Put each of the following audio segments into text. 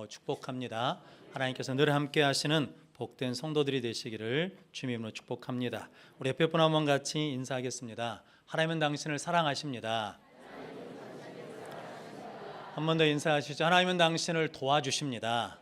기도하고 축복합니다. 하나님께서 늘 함께 하시는 복된 성도들이 되시기를 주님의 이름으로 축복합니다. 우리 옆에 분 한번 같이 인사하겠습니다. 하나님은 당신을 사랑하십니다. 한 번 더 인사하시죠. 하나님은 당신을 도와주십니다.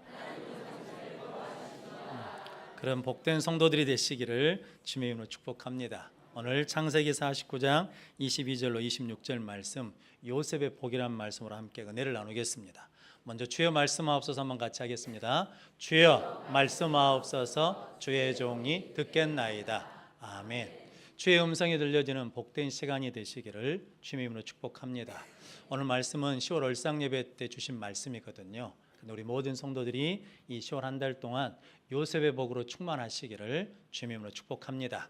그런 복된 성도들이 되시기를 주님의 이름으로 축복합니다. 오늘 창세기 49장 22절로 26절 말씀, 요셉의 복이라는 말씀으로 함께 은혜를 나누겠습니다. 먼저 주여 말씀하옵소서 한번 같이 하겠습니다. 주여 말씀하옵소서, 주의 종이 듣겠나이다. 아멘. 주의 음성이 들려지는 복된 시간이 되시기를 주님의 이름으로 축복합니다. 오늘 말씀은 10월 얼상예배 때 주신 말씀이거든요. 우리 모든 성도들이 이 10월 한 달 동안 요셉의 복으로 충만하시기를 주님의 이름으로 축복합니다.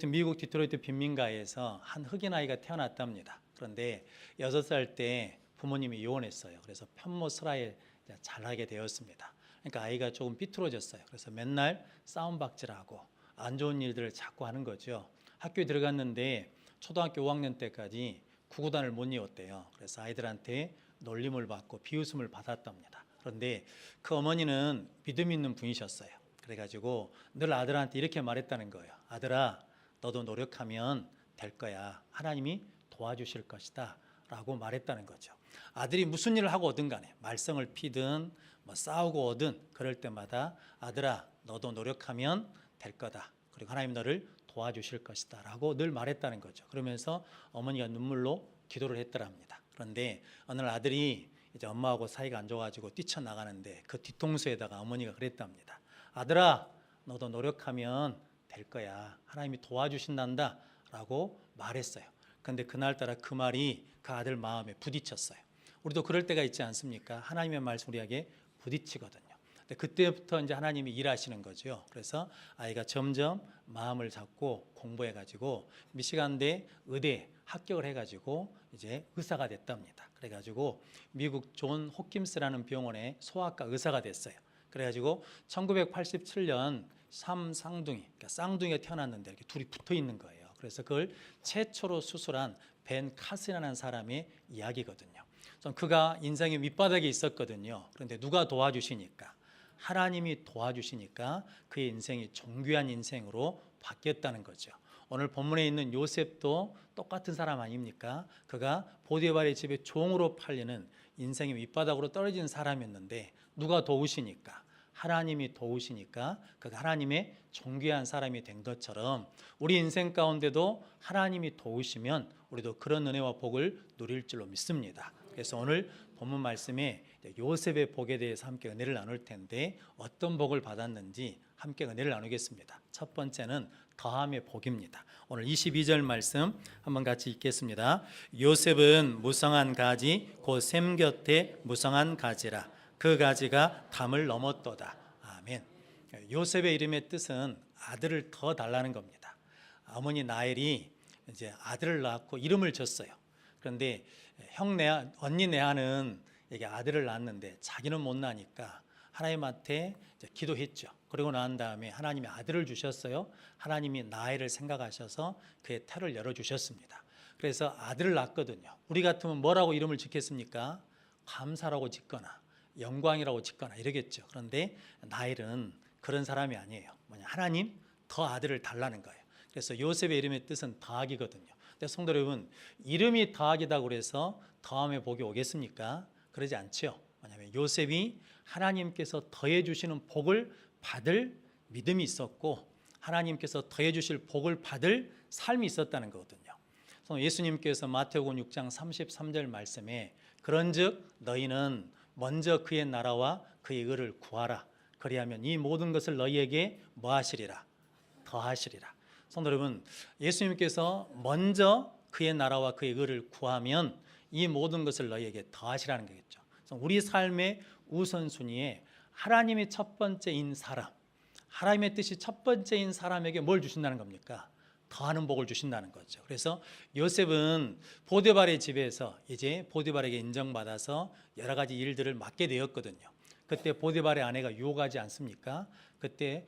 미국 디트로이트 빈민가에서 한 흑인 아이가 태어났답니다. 그런데 6살 때 부모님이 이혼했어요. 그래서 편모스라에 자라게 되었습니다. 그러니까 아이가 조금 삐뚤어졌어요. 그래서 맨날 싸움박질하고 안 좋은 일들을 자꾸 하는 거죠. 학교에 들어갔는데 초등학교 5학년 때까지 구구단을 못 이뤘대요. 그래서 아이들한테 놀림을 받고 비웃음을 받았답니다. 그런데 그 어머니는 믿음 있는 분이셨어요. 그래가지고 늘 아들한테 이렇게 말했다는 거예요. 아들아, 너도 노력하면 될 거야. 하나님이 도와주실 것이다 라고 말했다는 거죠. 아들이 무슨 일을 하고 오든 간에 말썽을 피든 싸우고 오든 그럴 때마다 아들아, 너도 노력하면 될 거다. 그리고 하나님 너를 도와주실 것이다 라고 늘 말했다는 거죠. 그러면서 어머니가 눈물로 기도를 했더랍니다. 그런데 어느 날 아들이 이제 엄마하고 사이가 안 좋아가지고 뛰쳐나가는데 그 뒤통수에다가 어머니가 그랬답니다. 아들아, 너도 노력하면 될 거야. 하나님이 도와주신단다 라고 말했어요. 그런데 그날따라 그 말이 그 아들 마음에 부딪혔어요. 우리도 그럴 때가 있지 않습니까? 하나님의 말씀 우리에게 부딪히거든요. 근데 그때부터 이제 하나님이 일하시는 거죠. 그래서 아이가 점점 마음을 잡고 공부해가지고 미시간대 의대 합격을 해가지고 이제 의사가 됐답니다. 그래가지고 미국 존 호킴스라는 병원의 소아과 의사가 됐어요. 그래가지고 1987년 3쌍둥이, 그러니까 쌍둥이가 태어났는데 이렇게 둘이 붙어 있는 거예요. 그래서 그걸 최초로 수술한 벤 카스라는 사람의 이야기거든요. 그가 인생의 밑바닥에 있었거든요. 그런데 누가 도와주시니까? 하나님이 도와주시니까 그의 인생이 존귀한 인생으로 바뀌었다는 거죠. 오늘 본문에 있는 요셉도 똑같은 사람 아닙니까? 그가 보디발의 집에 종으로 팔리는 인생의 밑바닥으로 떨어진 사람이었는데 누가 도우시니까? 하나님이 도우시니까 그가 하나님의 존귀한 사람이 된 것처럼 우리 인생 가운데도 하나님이 도우시면 우리도 그런 은혜와 복을 누릴 줄로 믿습니다. 그래서 오늘 본문 말씀에 요셉의 복에 대해서 함께 은혜를 나눌 텐데 어떤 복을 받았는지 함께 은혜를 나누겠습니다. 첫 번째는 더함의 복입니다. 오늘 22절 말씀 한번 같이 읽겠습니다. 요셉은 무성한 가지 곧 샘 곁에 무성한 가지라. 그 가지가 담을 넘었도다. 아멘. 요셉의 이름의 뜻은 아들을 더 달라는 겁니다. 어머니 나엘이 이제 아들을 낳고 이름을 줬어요. 그런데 언니 레아는 이게 아들을 낳았는데 자기는 못 낳으니까 하나님한테 이제 기도했죠. 그리고 난 다음에 하나님이 아들을 주셨어요. 하나님이 나엘을 생각하셔서 그의 태를 열어주셨습니다. 그래서 아들을 낳았거든요. 우리 같으면 뭐라고 이름을 짓겠습니까? 감사라고 짓거나 영광이라고 짓거나 이러겠죠. 그런데 나엘은 그런 사람이 아니에요. 하나님 더 아들을 달라는 거예요. 그래서 요셉의 이름의 뜻은 더하기거든요. 근데 성도 여러분, 이름이 더하기다고 그래서 더함의 복이 오겠습니까? 그러지 않죠. 왜냐하면 요셉이 하나님께서 더해 주시는 복을 받을 믿음이 있었고 하나님께서 더해 주실 복을 받을 삶이 있었다는 거거든요. 예수님께서 마태복음 6장 33절 말씀에 그런즉 너희는 먼저 그의 나라와 그의 의를 구하라. 그리하면 이 모든 것을 너희에게 뭐 하시리라? 더하시리라. 성도 여러분, 예수님께서 먼저 그의 나라와 그의 의를 구하면 이 모든 것을 너희에게 더하시라는 거겠죠. 우리 삶의 우선순위에 하나님이 첫 번째인 사람, 하나님의 뜻이 첫 번째인 사람에게 뭘 주신다는 겁니까? 더하는 복을 주신다는 거죠. 그래서 요셉은 보디발의 집에서 이제 보디발에게 인정받아서 여러 가지 일들을 맡게 되었거든요. 그때 보디발의 아내가 유혹하지 않습니까? 그때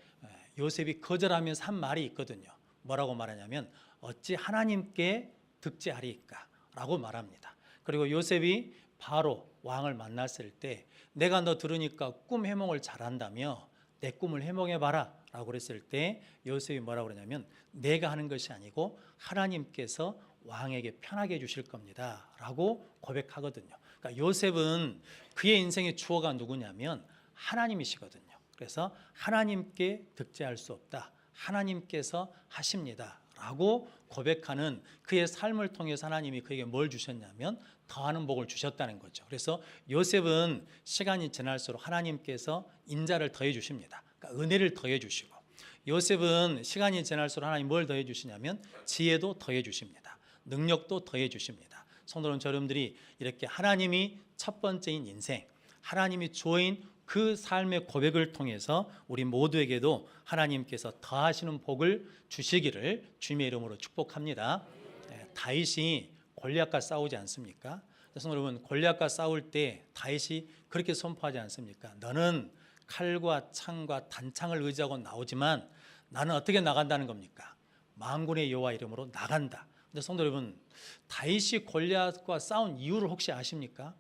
요셉이 거절하면서 한 말이 있거든요. 뭐라고 말하냐면 어찌 하나님께 득제하리까? 라고 말합니다. 그리고 요셉이 바로 왕을 만났을 때 내가 너 들으니까 꿈 해몽을 잘한다며 내 꿈을 해몽해봐라 라고 그랬을 때 요셉이 뭐라고 그러냐면 내가 하는 것이 아니고 하나님께서 왕에게 편하게 해주실 겁니다 라고 고백하거든요. 그러니까 요셉은 그의 인생의 주어가 누구냐면 하나님이시거든요. 그래서 하나님께 득제할 수 없다, 하나님께서 하십니다 라고 고백하는 그의 삶을 통해서 하나님이 그에게 뭘 주셨냐면 더하는 복을 주셨다는 거죠. 그래서 요셉은 시간이 지날수록 하나님께서 인자를 더해 주십니다. 그러니까 은혜를 더해 주시고, 요셉은 시간이 지날수록 하나님 뭘 더해 주시냐면 지혜도 더해 주십니다. 능력도 더해 주십니다. 성도 여러분들이 이렇게 하나님이 첫 번째인 인생, 하나님이 주어인 그 삶의 고백을 통해서 우리 모두에게도 하나님께서 더하시는 복을 주시기를 주님의 이름으로 축복합니다. 다윗이 골리앗과 싸우지 않습니까? 성도 여러분, 골리앗과 싸울 때 다윗이 그렇게 선포하지 않습니까? 너는 칼과 창과 단창을 의지하고 나오지만 나는 어떻게 나간다는 겁니까? 만군의 여호와 이름으로 나간다. 근데 성도 여러분, 다윗이 골리앗과 싸운 이유를 혹시 아십니까?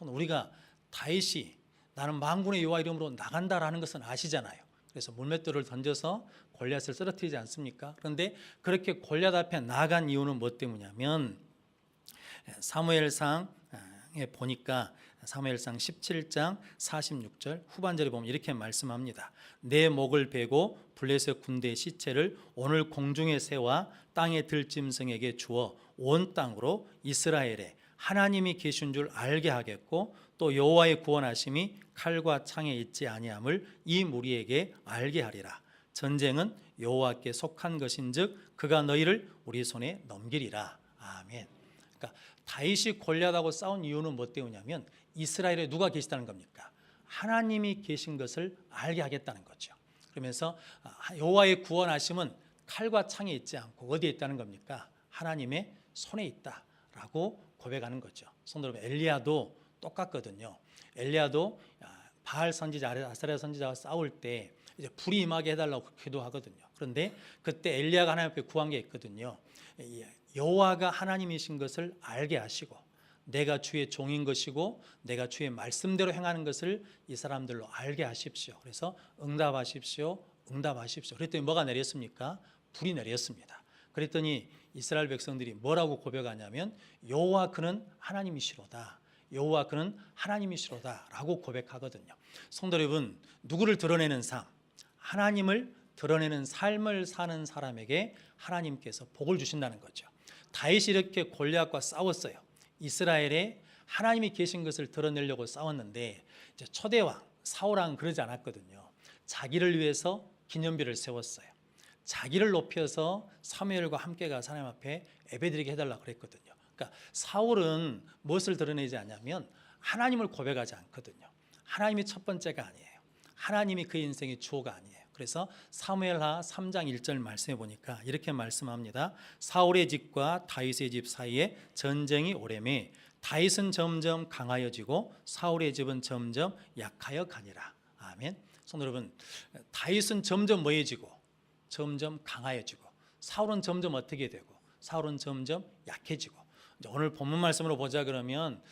우리가 다윗이 나는 만군의 여호와 이름으로 나간다라는 것은 아시잖아요. 그래서 물맷돌을 던져서 골리앗을 쓰러뜨리지 않습니까? 그런데 그렇게 골리앗 앞에 나간 이유는 뭐 때문이냐면 사무엘상에 보니까 사무엘상 17장 46절 후반절에 보면 이렇게 말씀합니다. 내 목을 베고 블레셋 군대의 시체를 오늘 공중의 새와 땅의 들짐승에게 주어 온 땅으로 이스라엘에 하나님이 계신 줄 알게 하겠고 또 여호와의 구원하심이 칼과 창에 있지 아니함을 이 무리에게 알게 하리라. 전쟁은 여호와께 속한 것인즉 그가 너희를 우리 손에 넘기리라. 아멘. 그러니까 다윗이 골리앗하고 싸운 이유는 뭐 때문이냐면 이스라엘에 누가 계시다는 겁니까? 하나님이 계신 것을 알게 하겠다는 거죠. 그러면서 여호와의 구원하심은 칼과 창에 있지 않고 어디에 있다는 겁니까? 하나님의 손에 있다라고 고백하는 거죠. 성도 여러분, 엘리야도 똑같거든요. 엘리야도 바알 선지자, 아사랴 선지자와 싸울 때 이제 불이 임하게 해달라고 기도하거든요. 그런데 그때 엘리야가 하나님 앞에 구한 게 있거든요. 여호와가 하나님이신 것을 알게 하시고 내가 주의 종인 것이고 내가 주의 말씀대로 행하는 것을 이 사람들로 알게 하십시오. 그래서 응답하십시오. 응답하십시오. 그랬더니 뭐가 내렸습니까? 불이 내렸습니다. 그랬더니 이스라엘 백성들이 뭐라고 고백하냐면 여호와 그는 하나님이시로다. 여호와 그는 하나님이시로다 라고 고백하거든요. 성도 여러분, 누구를 드러내는 삶, 하나님을 드러내는 삶을 사는 사람에게 하나님께서 복을 주신다는 거죠. 다윗이 이렇게 골리앗과 싸웠어요. 이스라엘에 하나님이 계신 것을 드러내려고 싸웠는데 이제 초대왕 사울왕은 그러지 않았거든요. 자기를 위해서 기념비를 세웠어요. 자기를 높여서 사무엘과 함께 가서 하나님 앞에 예배드리게 해달라고 그랬거든요. 그러니까 사울은 무엇을 드러내지 않냐면 하나님을 고백하지 않거든요. 하나님이 첫 번째가 아니에요. 하나님이 그 인생의 주어가 아니에요. 그래서 사무엘하 3장 1절 말씀해 보니까 이렇게 말씀합니다. 사울의 집과 다윗의 집 사이에 전쟁이 오래매 다윗은 점점 강하여지고 사울의 집은 점점 약하여 가니라. 아멘. 성도 여러분, 다윗은 점점 뭐해지고 점점 강하여지고 사울은 점점 어떻게 되고 사울은 점점 약해지고. 오늘 본문 말씀으로 보자 그러면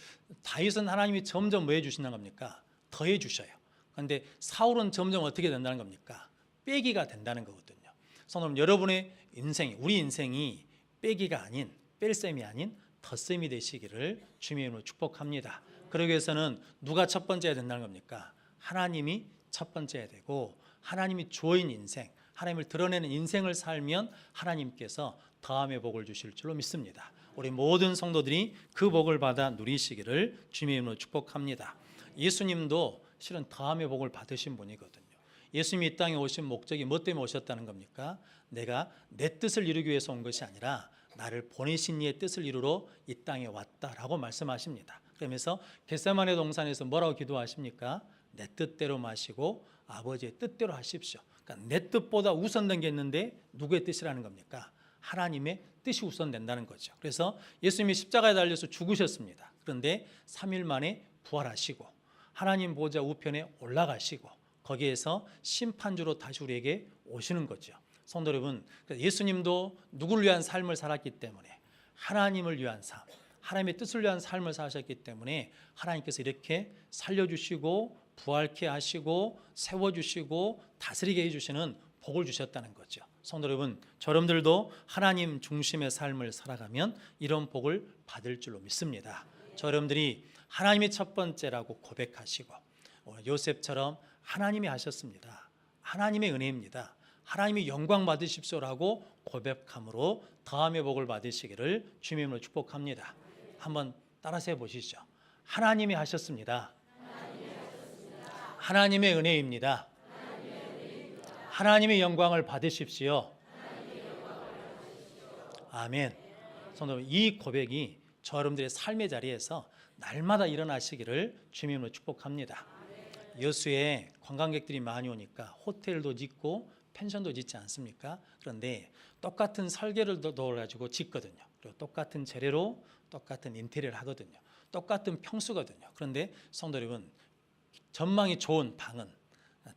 다윗은 하나님이 점점 뭐 해주신다는 겁니까? 더해 주셔요. 그런데 사울은 점점 어떻게 된다는 겁니까? 빼기가 된다는 거거든요. 성도님, 여러분의 인생이, 우리 인생이 빼기가 아닌, 뺄셈이 아닌 덧셈이 되시기를 주님의 이름으로 축복합니다. 그러기 위해서는 누가 첫 번째야 된다는 겁니까? 하나님이 첫 번째야 되고 하나님이 주어인 인생, 하나님을 드러내는 인생을 살면 하나님께서 더함의 복을 주실 줄로 믿습니다. 우리 모든 성도들이 그 복을 받아 누리시기를 주님의 이름으로 축복합니다. 예수님도 실은 더함의 복을 받으신 분이거든요. 예수님이 이 땅에 오신 목적이 뭐 때문에 오셨다는 겁니까? 내가 내 뜻을 이루기 위해서 온 것이 아니라 나를 보내신 이의 뜻을 이루러 이 땅에 왔다라고 말씀하십니다. 그러면서 겟세마네 동산에서 뭐라고 기도하십니까? 내 뜻대로 마시고 아버지의 뜻대로 하십시오. 그러니까 내 뜻보다 우선된 게 있는데 누구의 뜻이라는 겁니까? 하나님의 뜻이 우선된다는 거죠. 그래서 예수님이 십자가에 달려서 죽으셨습니다. 그런데 3일 만에 부활하시고 하나님 보좌 우편에 올라가시고 거기에서 심판주로 다시 우리에게 오시는 거죠. 성도 여러분, 예수님도 누구를 위한 삶을 살았기 때문에 하나님을 위한 삶, 하나님의 뜻을 위한 삶을 사셨기 때문에 하나님께서 이렇게 살려주시고 부활케 하시고 세워주시고 다스리게 해주시는 복을 주셨다는 거죠. 성도 여러분, 저러분들도 하나님 중심의 삶을 살아가면 이런 복을 받을 줄로 믿습니다. 저러분들이 하나님이 첫 번째라고 고백하시고 요셉처럼 하나님이 하셨습니다. 하나님의 은혜입니다. 하나님이 영광 받으십시오라고 고백함으로 더함의 복을 받으시기를 주님으로 축복합니다. 한번 따라서 해보시죠. 하나님이 하셨습니다. 하나님의 은혜입니다. 하나님의 받으십시오. 아멘. 성도 여러분, 이 고백이 저 여러분들의 삶의 자리에서 날마다 일어나시기를 주님으로 축복합니다. 여수에 관광객들이 많이 오니까 호텔도 짓고 펜션도 짓지 않습니까? 그런데 똑같은 설계를 넣어가지고 짓거든요. 그리고 똑같은 재료로 똑같은 인테리어를 하거든요. 똑같은 평수거든요. 그런데 성도 여러분, 전망이 좋은 방은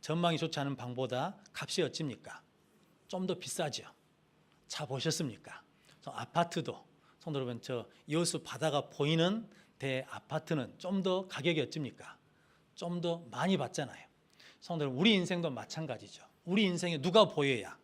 전망이 좋지 않은 방보다 값이 어찌입니까? 좀 더 비싸죠. 차 보셨습니까? 아파트도 성도 여러분, 저 여수 바다가 보이는 대 아파트는 좀 더 가격이 어찌입니까? 좀 더 많이 받잖아요. 성도 여러분, 우리 인생도 마찬가지죠. 우리 인생에 누가 보여야?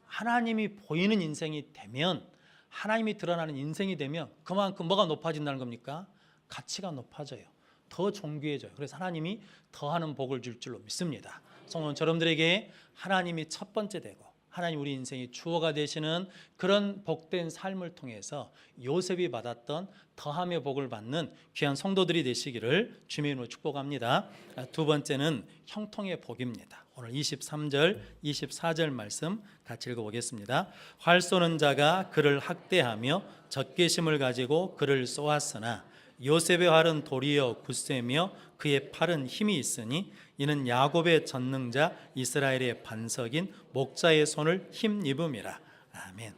하나님이 보이는 인생이 되면, 하나님이 드러나는 인생이 되면 그만큼 뭐가 높아진다는 겁니까? 가치가 높아져요. 더 존귀해져요. 그래서 하나님이 더하는 복을 줄 줄로 믿습니다. 성도는 여러분들에게 하나님이 첫 번째 되고 하나님 우리 인생의 주어가 되시는 그런 복된 삶을 통해서 요셉이 받았던 더함의 복을 받는 귀한 성도들이 되시기를 주님의 이름으로 축복합니다. 두 번째는 형통의 복입니다. 오늘 23절, 24절 말씀 같이 읽어보겠습니다. 활 쏘는 자가 그를 학대하며 적개심을 가지고 그를 쏘았으나 요셉의 활은 도리어 굳세며 그의 팔은 힘이 있으니 이는 야곱의 전능자 이스라엘의 반석인 목자의 손을 힘입음이라. 아멘.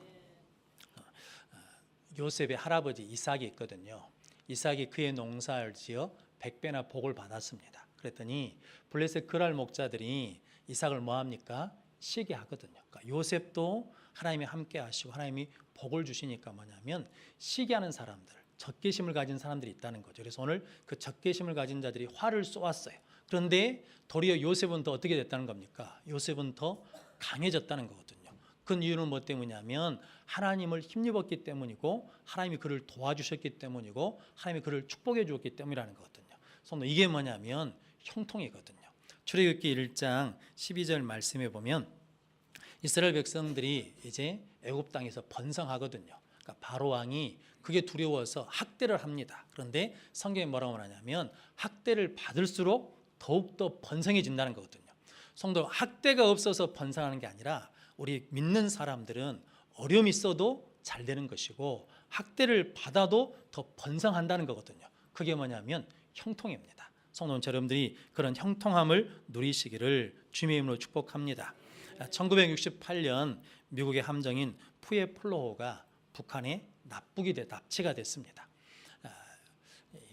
요셉의 할아버지 이삭이 있거든요. 이삭이 그의 농사를 지어 100배나 복을 받았습니다. 그랬더니 블레셋 그랄 목자들이 이삭을 뭐합니까? 쉬게 하거든요. 그러니까 요셉도 하나님이 함께 하시고 하나님이 복을 주시니까 뭐냐면 쉬게 하는 사람들, 적개심을 가진 사람들이 있다는 거죠. 그래서 오늘 그 적개심을 가진 자들이 활을 쏘았어요. 그런데 도리어 요셉은 더 어떻게 됐다는 겁니까? 요셉은 더 강해졌다는 거거든요. 그 이유는 뭐 때문이냐면 하나님을 힘입었기 때문이고 하나님이 그를 도와주셨기 때문이고 하나님이 그를 축복해 주었기 때문이라는 거거든요. 성도, 이게 뭐냐면 형통이거든요. 출애굽기 1장 12절 말씀에 보면 이스라엘 백성들이 이제 애굽 땅에서 번성하거든요. 그러니까 바로 왕이 그게 두려워서 학대를 합니다. 그런데 성경에 뭐라고 말하냐면 학대를 받을수록 더욱더 번성해진다는 거거든요. 성도, 학대가 없어서 번성하는 게 아니라 우리 믿는 사람들은 어려움이 있어도 잘 되는 것이고 학대를 받아도 더 번성한다는 거거든요. 그게 뭐냐면 형통입니다. 성도 여러분들이 그런 형통함을 누리시기를 주님의 이름으로 축복합니다. 1968년 미국의 함정인 푸에플로호가 북한에 납치가 됐습니다.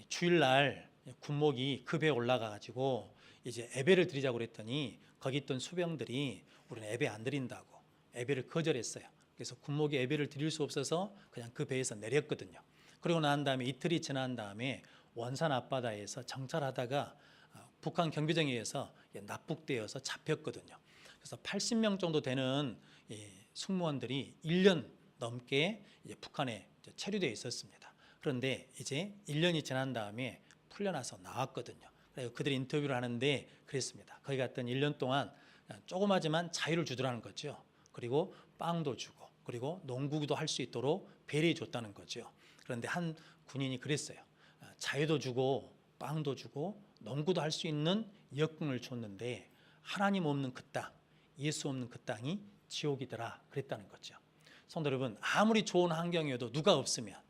주일날 군목이 그 배에 올라가가지고 이제 예배를 드리자고 그랬더니 거기 있던 수병들이 우리는 예배 안 드린다고 예배를 거절했어요. 그래서 군목이 예배를 드릴 수 없어서 그냥 그 배에서 내렸거든요. 그리고 난 다음에 이틀이 지난 다음에 원산 앞바다에서 정찰하다가 북한 경비정에 의해서 납북되어서 잡혔거든요. 그래서 80명 정도 되는 승무원들이 1년 넘게 이제 북한에 체류되어 있었습니다. 그런데 이제 1년이 지난 다음에 풀려나서 나왔거든요. 그래서 그들이 인터뷰를 하는데 그랬습니다. 거기 갔더니 1년 동안 조그마지만 자유를 주더라는 거죠. 그리고 빵도 주고 그리고 농구도 할 수 있도록 배려해 줬다는 거죠. 그런데 한 군인이 그랬어요. 자유도 주고 빵도 주고 농구도 할 수 있는 여건을 줬는데 하나님 없는 그 땅, 예수 없는 그 땅이 지옥이더라 그랬다는 거죠. 성도 여러분, 아무리 좋은 환경이어도 누가 없으면,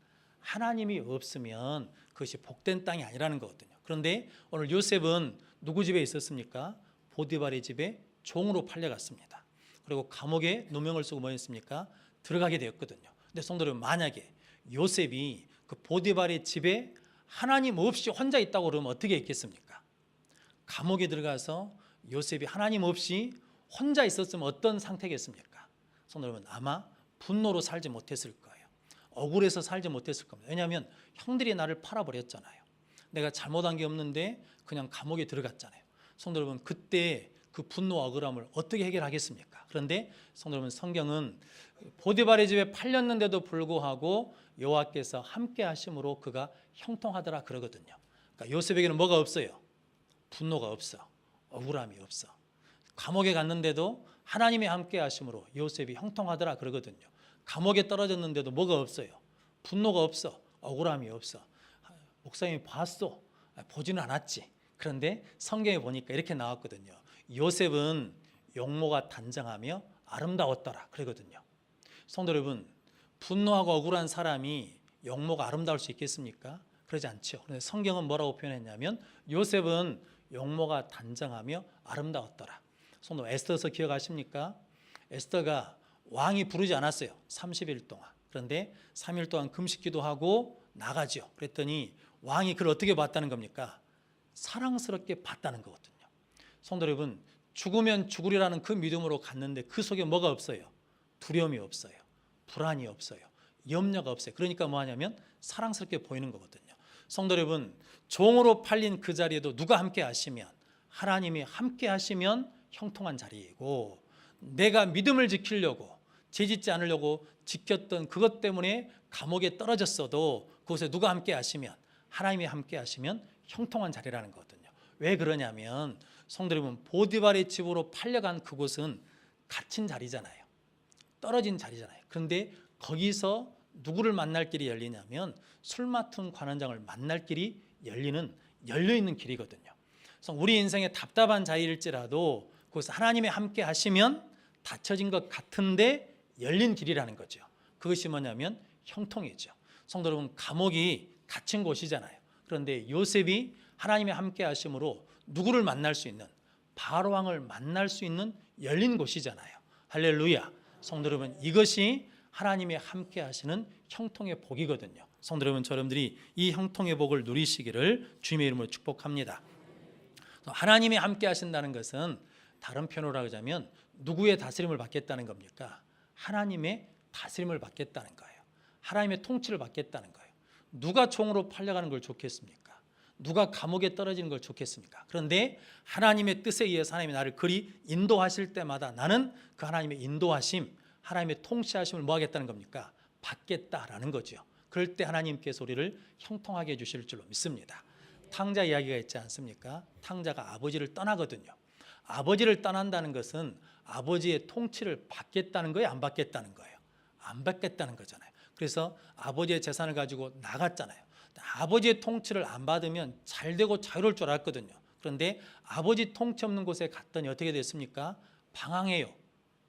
하나님이 없으면 그것이 복된 땅이 아니라는 거거든요. 그런데 오늘 요셉은 누구 집에 있었습니까? 보디발의 집에 종으로 팔려갔습니다. 그리고 감옥에 누명을 쓰고 뭐 했습니까? 들어가게 되었거든요. 근데 성도 여러분, 만약에 요셉이 그 보디발의 집에 하나님 없이 혼자 있다고 그러면 어떻게 했겠습니까? 감옥에 들어가서 요셉이 하나님 없이 혼자 있었으면 어떤 상태겠습니까? 성도 여러분, 아마 분노로 살지 못했을 거예요. 억울해서 살지 못했을 겁니다. 왜냐하면 형들이 나를 팔아버렸잖아요. 내가 잘못한 게 없는데 그냥 감옥에 들어갔잖아요. 성도 여러분, 그때 그 분노 억울함을 어떻게 해결하겠습니까? 그런데 성도 여러분, 성경은 보디발의 집에 팔렸는데도 불구하고 여호와께서 함께 하심으로 그가 형통하더라 그러거든요. 그러니까 요셉에게는 뭐가 없어요? 분노가 없어. 억울함이 없어. 감옥에 갔는데도 하나님의 함께 하심으로 요셉이 형통하더라 그러거든요. 감옥에 떨어졌는데도 뭐가 없어요? 분노가 없어. 억울함이 없어. 목사님이 봤어. 보지는 않았지. 그런데 성경에 보니까 이렇게 나왔거든요. 요셉은 용모가 단정하며 아름다웠더라 그러거든요. 성도 여러분, 분노하고 억울한 사람이 용모가 아름다울 수 있겠습니까? 그러지 않죠. 그런데 성경은 뭐라고 표현했냐면 요셉은 용모가 단정하며 아름다웠더라. 성도 에스더서 기억하십니까? 에스더가 왕이 부르지 않았어요. 30일 동안. 그런데 3일 동안 금식 기도하고 나가죠. 그랬더니 왕이 그를 어떻게 봤다는 겁니까? 사랑스럽게 봤다는 거거든요. 성도 여러분, 죽으면 죽으리라는 그 믿음으로 갔는데 그 속에 뭐가 없어요? 두려움이 없어요. 불안이 없어요. 염려가 없어요. 그러니까 뭐 하냐면 사랑스럽게 보이는 거거든요. 성도 여러분, 종으로 팔린 그 자리에도 누가 함께 하시면, 하나님이 함께 하시면 형통한 자리이고, 내가 믿음을 지키려고 죄짓지 않으려고 지켰던 그것 때문에 감옥에 떨어졌어도 그곳에 누가 함께 하시면, 하나님이 함께 하시면 형통한 자리라는 거거든요. 왜 그러냐면 성도 여러분, 보디발의 집으로 팔려간 그곳은 갇힌 자리잖아요. 떨어진 자리잖아요. 그런데 거기서 누구를 만날 길이 열리냐면 술 맡은 관원장을 만날 길이 열려있는 길이거든요. 그래서 우리 인생에 답답한 자리일지라도 그것을 하나님이 함께 하시면 닫혀진 것 같은데 열린 길이라는 거죠. 그것이 뭐냐면 형통이죠. 성도 여러분, 감옥이 닫힌 곳이잖아요. 그런데 요셉이 하나님의 함께 하심으로 누구를 만날 수 있는, 바로왕을 만날 수 있는 열린 곳이잖아요. 할렐루야. 성도 여러분, 이것이 하나님의 함께 하시는 형통의 복이거든요. 성도 여러분, 여러분들이 이 형통의 복을 누리시기를 주님의 이름으로 축복합니다. 하나님이 함께 하신다는 것은 다른 표현으로 하자면 누구의 다스림을 받겠다는 겁니까? 하나님의 다스림을 받겠다는 거예요. 하나님의 통치를 받겠다는 거예요. 누가 총으로 팔려가는 걸 좋겠습니까? 누가 감옥에 떨어지는 걸 좋겠습니까? 그런데 하나님의 뜻에 의해서 하나님이 나를 그리 인도하실 때마다 나는 그 하나님의 인도하심, 하나님의 통치하심을 뭐 하겠다는 겁니까? 받겠다라는 거죠. 그럴 때 하나님께서 우리를 형통하게 해주실 줄로 믿습니다. 탕자 이야기가 있지 않습니까? 탕자가 아버지를 떠나거든요. 아버지를 떠난다는 것은 아버지의 통치를 받겠다는 거예요? 안 받겠다는 거예요? 안 받겠다는 거잖아요. 그래서 아버지의 재산을 가지고 나갔잖아요. 아버지의 통치를 안 받으면 잘되고 자유로울 줄 알았거든요. 그런데 아버지 통치 없는 곳에 갔더니 어떻게 됐습니까? 방황해요.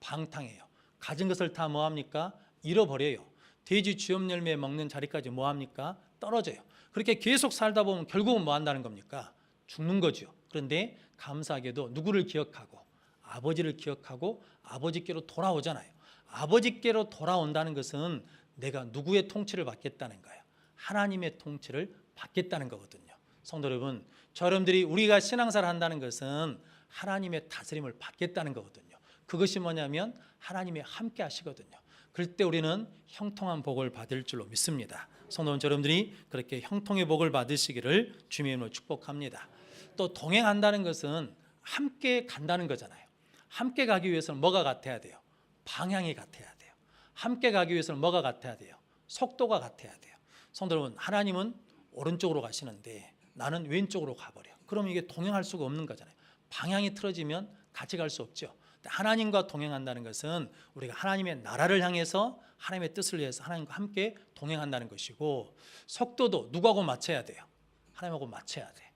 방탕해요. 가진 것을 다 뭐합니까? 잃어버려요. 돼지 쥐염 열매 먹는 자리까지 뭐합니까? 떨어져요. 그렇게 계속 살다 보면 결국은 뭐 한다는 겁니까? 죽는 거죠. 그런데 감사하게도 누구를 기억하고, 아버지를 기억하고 아버지께로 돌아오잖아요. 아버지께로 돌아온다는 것은 내가 누구의 통치를 받겠다는 거예요? 하나님의 통치를 받겠다는 거거든요. 성도 여러분, 여러분들이 우리가 신앙생활을 한다는 것은 하나님의 다스림을 받겠다는 거거든요. 그것이 뭐냐면 하나님이 함께 하시거든요. 그럴 때 우리는 형통한 복을 받을 줄로 믿습니다. 성도 여러분들이 그렇게 형통의 복을 받으시기를 주님의 이름으로 축복합니다. 또 동행한다는 것은 함께 간다는 거잖아요. 함께 가기 위해서는 뭐가 같아야 돼요? 방향이 같아야 돼요. 함께 가기 위해서는 뭐가 같아야 돼요? 속도가 같아야 돼요. 성도 여러분, 하나님은 오른쪽으로 가시는데 나는 왼쪽으로 가버려. 그러면 이게 동행할 수가 없는 거잖아요. 방향이 틀어지면 같이 갈 수 없죠. 하나님과 동행한다는 것은 우리가 하나님의 나라를 향해서 하나님의 뜻을 위해서 하나님과 함께 동행한다는 것이고, 속도도 누구하고 맞춰야 돼요? 하나님하고 맞춰야 돼.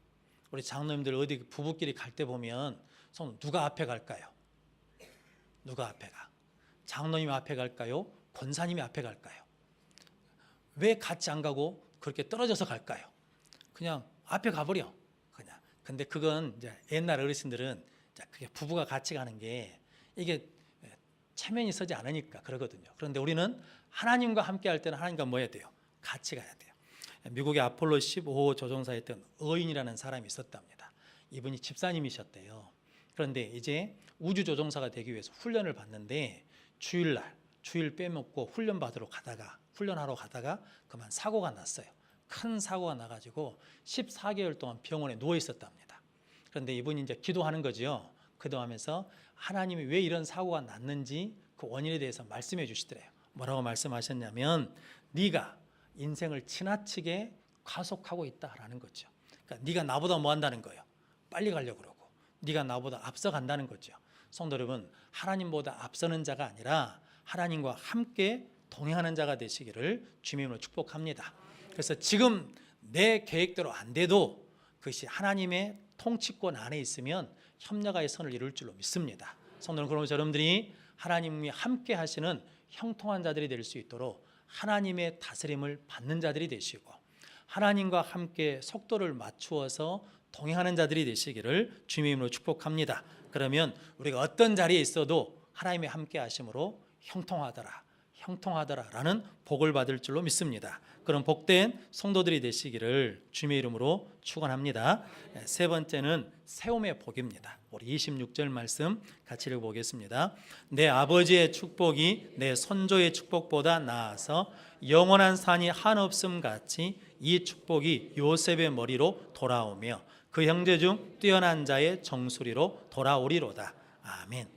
우리 장로님들 어디 부부끼리 갈 때 보면 누가 앞에 갈까요? 누가 앞에 가? 장로님 앞에 갈까요? 권사님이 앞에 갈까요? 왜 같이 안 가고 그렇게 떨어져서 갈까요? 그냥 앞에 가버려. 그냥. 근데 그건 이제 옛날 어르신들은 그게 부부가 같이 가는 게 이게 체면이 서지 않으니까 그러거든요. 그런데 우리는 하나님과 함께 할 때는 하나님과 뭐 해야 돼요? 같이 가야 돼요. 미국의 아폴로 15호 조종사에 있던 어인이라는 사람이 있었답니다. 이분이 집사님이셨대요. 그런데 이제 우주 조종사가 되기 위해서 훈련을 받는데 주일 빼먹고 훈련 받으러 가다가 훈련하러 가다가 그만 사고가 났어요. 큰 사고가 나가지고 14개월 동안 병원에 누워 있었답니다. 그런데 이분이 이제 기도하는 거죠. 기도하면서 하나님이 왜 이런 사고가 났는지 그 원인에 대해서 말씀해 주시더래요. 뭐라고 말씀하셨냐면 네가 인생을 지나치게 가속하고 있다라는 거죠. 그러니까 네가 나보다 뭐 한다는 거예요. 빨리 가려고 그러고 네가 나보다 앞서간다는 거죠. 성도 여러분, 하나님보다 앞서는 자가 아니라 하나님과 함께 동행하는 자가 되시기를 주님으로 축복합니다. 그래서 지금 내 계획대로 안 돼도 그것이 하나님의 통치권 안에 있으면 협력하여 선을 이룰 줄로 믿습니다. 성도 여러분, 그러면 여러분들이 하나님이 함께 하시는 형통한 자들이 될 수 있도록 하나님의 다스림을 받는 자들이 되시고 하나님과 함께 속도를 맞추어서 동행하는 자들이 되시기를 주님의 이름으로 축복합니다. 그러면 우리가 어떤 자리에 있어도 하나님의 함께 하심으로 형통하더라라는 복을 받을 줄로 믿습니다. 그런 복된 성도들이 되시기를 주님의 이름으로 축원합니다. 세 번째는 세움의 복입니다. 우리 26절 말씀 같이 읽어보겠습니다. 내 아버지의 축복이 내 선조의 축복보다 나아서 영원한 산이 한없음 같이 이 축복이 요셉의 머리로 돌아오며 그 형제 중 뛰어난 자의 정수리로 돌아오리로다. 아멘.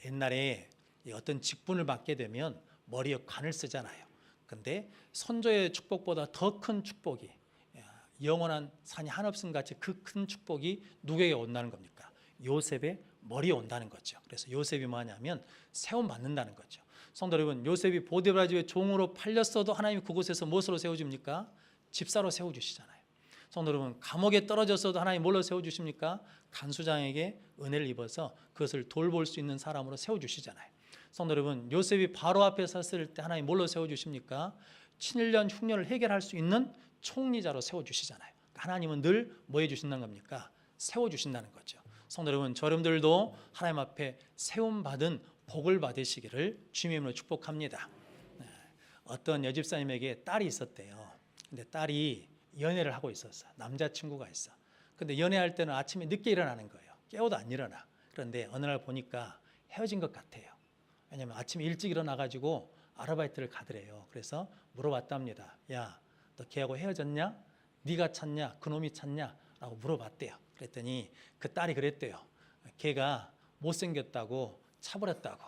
옛날에 어떤 직분을 받게 되면 머리에 관을 쓰잖아요. 근데 선조의 축복보다 더 큰 축복이 영원한 산이 한없음 같이 그 큰 축복이 누구에게 온다는 겁니까? 요셉의 머리에 온다는 거죠. 그래서 요셉이 뭐냐면 세움 받는다는 거죠. 성도 여러분, 요셉이 보디브라 집의 종으로 팔렸어도 하나님이 그곳에서 무엇으로 세워줍니까? 집사로 세워주시잖아요. 성도 여러분, 감옥에 떨어졌어도 하나님 뭘로 세워주십니까? 간수장에게 은혜를 입어서 그것을 돌볼 수 있는 사람으로 세워주시잖아요. 성도 여러분, 요셉이 바로 앞에 섰을 때 하나님 뭘로 세워주십니까? 7년 흉년을 해결할 수 있는 총리자로 세워주시잖아요. 하나님은 늘 뭐 해주신다는 겁니까? 세워주신다는 거죠. 성도 여러분, 여러분들도 하나님 앞에 세움받은 복을 받으시기를 주님의 이름으로 축복합니다. 어떤 여집사님에게 딸이 있었대요. 근데 딸이 연애를 하고 있었어. 남자친구가 있어. 근데 연애할 때는 아침에 늦게 일어나는 거예요. 깨워도 안 일어나. 그런데 어느 날 보니까 헤어진 것 같아요. 왜냐하면 아침에 일찍 일어나가지고 아르바이트를 가더래요. 그래서 물어봤답니다. 야, 너 걔하고 헤어졌냐? 네가 찾냐? 그놈이 찾냐? 라고 물어봤대요. 그랬더니 그 딸이 그랬대요. 걔가 못생겼다고 차버렸다고.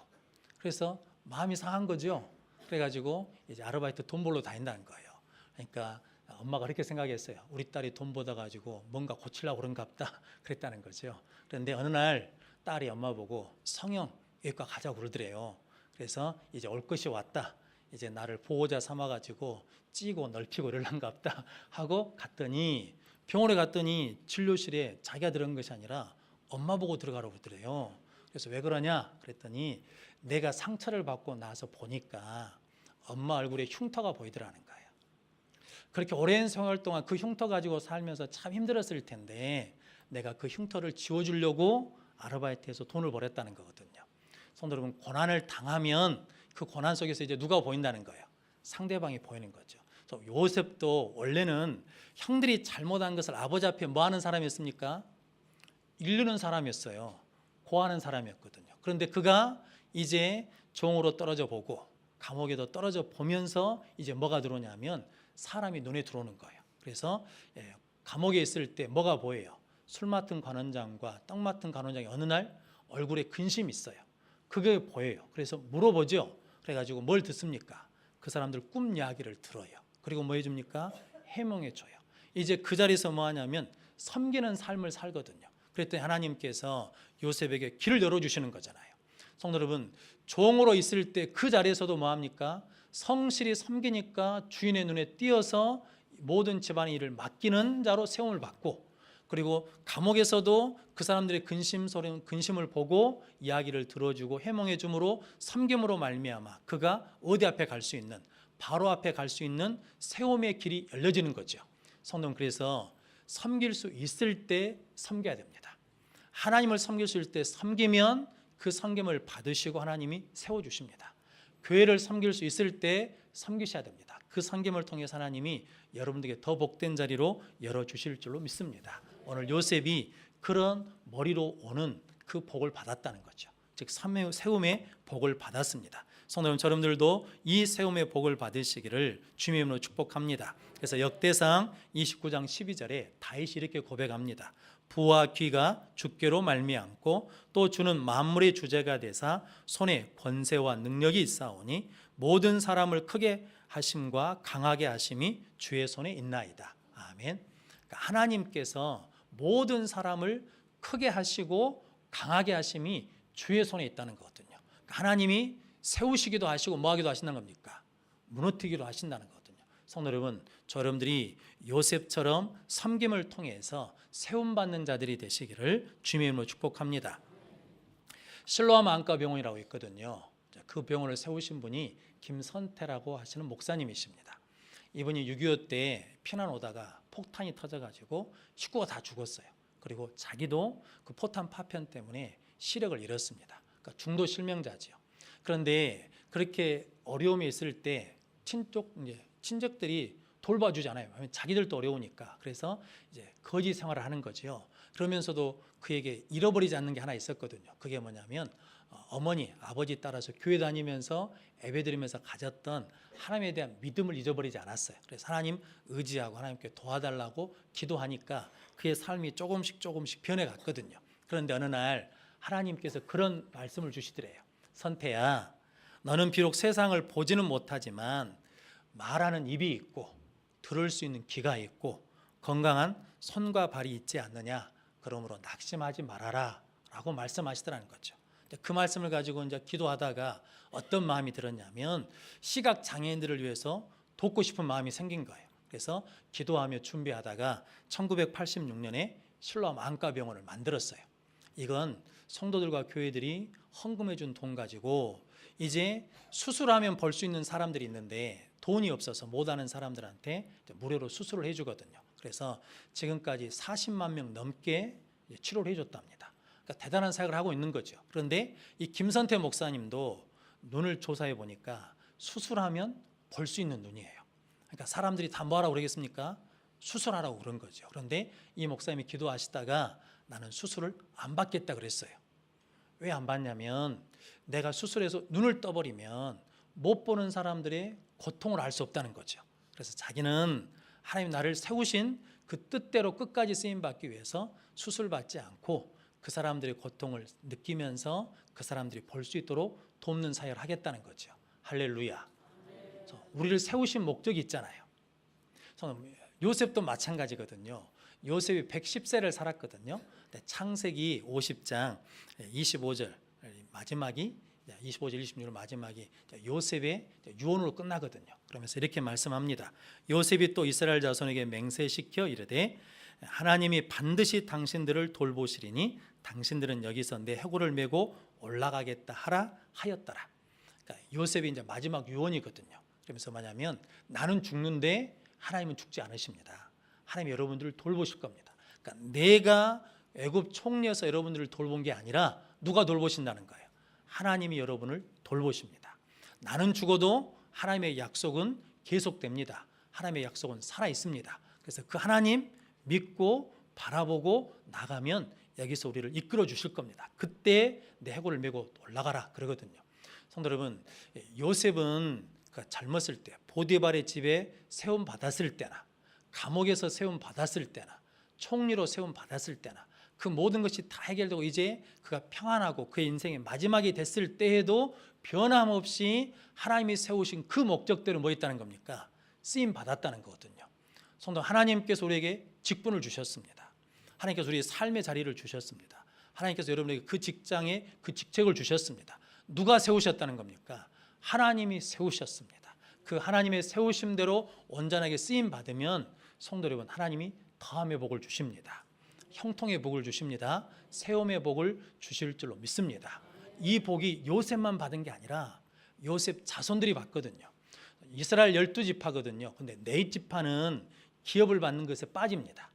그래서 마음이 상한 거죠. 그래가지고 이제 아르바이트 돈 벌러 다닌다는 거예요. 그러니까 엄마가 그렇게 생각했어요. 우리 딸이 돈 벌어 가지고 뭔가 고치려고 그런가 보다 그랬다는 거죠. 그런데 어느 날 딸이 엄마 보고 성형외과 가자고 그러더래요. 그래서 이제 올 것이 왔다. 이제 나를 보호자 삼아 가지고 찌고 넓히고 이럴란가 보다 하고 갔더니 병원에 갔더니 진료실에 자기가 들어간 것이 아니라 엄마 보고 들어가라고 그러더래요. 그래서 왜 그러냐 그랬더니 내가 상처를 받고 나서 보니까 엄마 얼굴에 흉터가 보이더라는 거예요. 그렇게 오랜 생활 동안 그 흉터 가지고 살면서 참 힘들었을 텐데 내가 그 흉터를 지워주려고 아르바이트해서 돈을 벌었다는 거거든요. 성도 여러분, 고난을 당하면 그 고난 속에서 이제 누가 보인다는 거예요? 상대방이 보이는 거죠. 그래서 요셉도 원래는 형들이 잘못한 것을 아버지 앞에 뭐 하는 사람이었습니까? 이르는 사람이었어요. 고하는 사람이었거든요. 그런데 그가 이제 종으로 떨어져 보고 감옥에도 떨어져 보면서 이제 뭐가 들어오냐면 사람이 눈에 들어오는 거예요. 그래서 감옥에 있을 때 뭐가 보여요? 술 맡은 관원장과 떡 맡은 관원장이 어느 날 얼굴에 근심이 있어요. 그게 보여요. 그래서 물어보죠. 그래가지고 뭘 듣습니까? 그 사람들 꿈 이야기를 들어요. 그리고 뭐 해줍니까? 해명해줘요. 이제 그 자리에서 뭐 하냐면 섬기는 삶을 살거든요. 그랬더니 하나님께서 요셉에게 길을 열어주시는 거잖아요. 성도 여러분, 종으로 있을 때 그 자리에서도 뭐 합니까? 성실히 섬기니까 주인의 눈에 띄어서 모든 집안의 일을 맡기는 자로 세움을 받고, 그리고 감옥에서도 그 사람들의 근심을 보고 이야기를 들어주고 해몽해 줌으로 섬김으로 말미암아 그가 어디 앞에 갈 수 있는, 바로 앞에 갈 수 있는 세움의 길이 열려지는 거죠. 성도는 그래서 섬길 수 있을 때 섬겨야 됩니다. 하나님을 섬길 수 있을 때 섬기면 그 섬김을 받으시고 하나님이 세워주십니다. 교회를 섬길 수 있을 때 섬기셔야 됩니다. 그 섬김을 통해서 하나님이 여러분들에게 더 복된 자리로 열어주실 줄로 믿습니다. 오늘 요셉이 그런 머리로 오는 그 복을 받았다는 거죠. 즉 세움의 복을 받았습니다. 성도 여러분, 여러분들도 이 세움의 복을 받으시기를 주님의 이름으로 축복합니다. 그래서 역대상 29장 12절에 다윗이 이렇게 고백합니다. 부와 귀가 주께로 말미암고 또 주는 만물의 주제가 되사 손에 권세와 능력이 있사오니 모든 사람을 크게 하심과 강하게 하심이 주의 손에 있나이다. 아멘. 그러니까 하나님께서 모든 사람을 크게 하시고 강하게 하심이 주의 손에 있다는 거거든요. 그러니까 하나님이 세우시기도 하시고 뭐 하기도 하신다는 겁니까? 무너뜨리기도 하신다는 거거든요. 성도 여러분, 저 여러분들이 요셉처럼 섬김을 통해서 세움받는 자들이 되시기를 주님의 이름으로 축복합니다. 실로암 안과병원이라고 있거든요. 그 병원을 세우신 분이 김선태라고 하시는 목사님이십니다. 이분이 6.25 때 피난 오다가 폭탄이 터져가지고 식구가 다 죽었어요. 그리고 자기도 그 포탄 파편 때문에 시력을 잃었습니다. 그러니까 중도 실명자지요. 그런데 그렇게 어려움이 있을 때 친족들이 돌봐주잖아요. 자기들도 어려우니까. 그래서 이제 거지 생활을 하는 거죠. 그러면서도 그에게 잃어버리지 않는 게 하나 있었거든요. 그게 뭐냐면 어머니, 아버지 따라서 교회 다니면서 예배드리면서 가졌던 하나님에 대한 믿음을 잊어버리지 않았어요. 그래서 하나님 의지하고 하나님께 도와달라고 기도하니까 그의 삶이 조금씩 변해갔거든요. 그런데 어느 날 하나님께서 그런 말씀을 주시더래요. 선태야, 너는 비록 세상을 보지는 못하지만 말하는 입이 있고 들을 수 있는 귀가 있고 건강한 손과 발이 있지 않느냐. 그러므로 낙심하지 말아라 라고 말씀하시더라는 거죠. 그 말씀을 가지고 이제 기도하다가 어떤 마음이 들었냐면 시각 장애인들을 위해서 돕고 싶은 마음이 생긴 거예요. 그래서 기도하며 준비하다가 1986년에 실로암 안과병원을 만들었어요. 이건 성도들과 교회들이 헌금해 준 돈 가지고 이제 수술하면 벌 수 있는 사람들이 있는데 돈이 없어서 못하는 사람들한테 무료로 수술을 해주거든요. 그래서 지금까지 40만 명 넘게 치료를 해줬답니다. 그러니까 대단한 사역을 하고 있는 거죠. 그런데 이 김선태 목사님도 눈을 조사해 보니까 수술하면 벌 수 있는 눈이에요. 그러니까 사람들이 다 뭐하라고 그러겠습니까? 수술하라고 그런 거죠. 그런데 이 목사님이 기도하시다가 나는 수술을 안 받겠다 그랬어요. 왜 안 받냐면 내가 수술해서 눈을 떠버리면 못 보는 사람들의 고통을 알 수 없다는 거죠. 그래서 자기는 하나님 나를 세우신 그 뜻대로 끝까지 쓰임받기 위해서 수술받지 않고 그 사람들의 고통을 느끼면서 그 사람들이 볼 수 있도록 돕는 사역을 하겠다는 거죠. 할렐루야. 우리를 세우신 목적이 있잖아요. 요셉도 마찬가지거든요. 요셉이 110세를 살았거든요. 창세기 50장 25절 마지막이 25절 26절 마지막이 요셉의 유언으로 끝나거든요. 그러면서 이렇게 말씀합니다. 요셉이 또 이스라엘 자손에게 맹세시켜 이르되 하나님이 반드시 당신들을 돌보시리니 당신들은 여기서 내 해골을 메고 올라가겠다 하라 하였더라. 그러니까 요셉이 이제 마지막 유언이거든요. 그러면서 뭐냐면 나는 죽는데 하나님은 죽지 않으십니다. 하나님이 여러분들을 돌보실 겁니다. 그러니까 내가 애굽 총리여서 여러분들을 돌본 게 아니라 누가 돌보신다는 거예요. 하나님이 여러분을 돌보십니다. 나는 죽어도 하나님의 약속은 계속됩니다. 하나님의 약속은 살아 있습니다. 그래서 그 하나님 믿고 바라보고 나가면 여기서 우리를 이끌어 주실 겁니다. 그때 내 해골을 메고 올라가라 그러거든요. 성도 여러분, 요셉은 젊었을 때 보디발의 집에 세움 받았을 때나 감옥에서 세움 받았을 때나 총리로 세움 받았을 때나 그 모든 것이 다 해결되고 이제 그가 평안하고 그의 인생의 마지막이 됐을 때에도 변함없이 하나님이 세우신 그 목적대로 뭐 있다는 겁니까? 쓰임 받았다는 거거든요. 성도, 하나님께서 우리에게 직분을 주셨습니다. 하나님께서 우리의 삶의 자리를 주셨습니다. 하나님께서 여러분에게 그 직장에 그 직책을 주셨습니다. 누가 세우셨다는 겁니까? 하나님이 세우셨습니다. 그 하나님의 세우심대로 온전하게 쓰임 받으면 성도 여러분, 하나님이 더함의 복을 주십니다. 형통의 복을 주십니다. 세움의 복을 주실 줄로 믿습니다. 이 복이 요셉만 받은 게 아니라 요셉 자손들이 받거든요. 이스라엘 12지파거든요. 근데 네 지파는 기업을 받는 것에 빠집니다.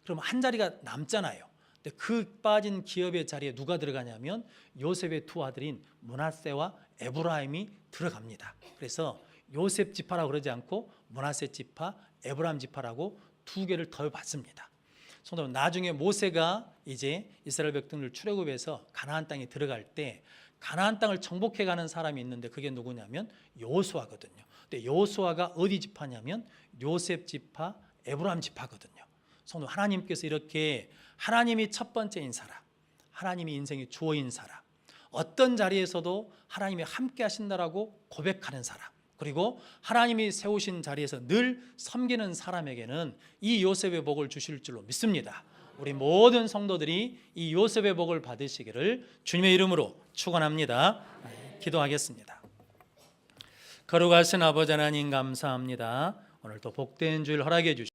그럼 한 자리가 남잖아요. 근데 그 빠진 기업의 자리에 누가 들어가냐면 요셉의 두 아들인 므낫세와 에브라임이 들어갑니다. 그래서 요셉 지파라고 그러지 않고 므낫세 지파, 에브라임 지파라고 두 개를 더 받습니다. 나중에 모세가 이제 이스라엘 백성들 출애굽해서 가나안 땅에 들어갈 때 가나안 땅을 정복해 가는 사람이 있는데 그게 누구냐면 여호수아거든요. 근데 여호수아가 어디 지파냐면 요셉 지파, 에브라임 지파거든요. 성도, 하나님께서 이렇게 하나님이 첫 번째인 사람, 하나님이 인생의 주어인 사람, 어떤 자리에서도 하나님이 함께 하신다라고 고백하는 사람, 그리고 하나님이 세우신 자리에서 늘 섬기는 사람에게는 이 요셉의 복을 주실 줄로 믿습니다. 우리 모든 성도들이 이 요셉의 복을 받으시기를 주님의 이름으로 축원합니다. 기도하겠습니다. 거룩하신 아버지 하나님, 감사합니다. 오늘도 복된 주일 허락해 주시옵소서.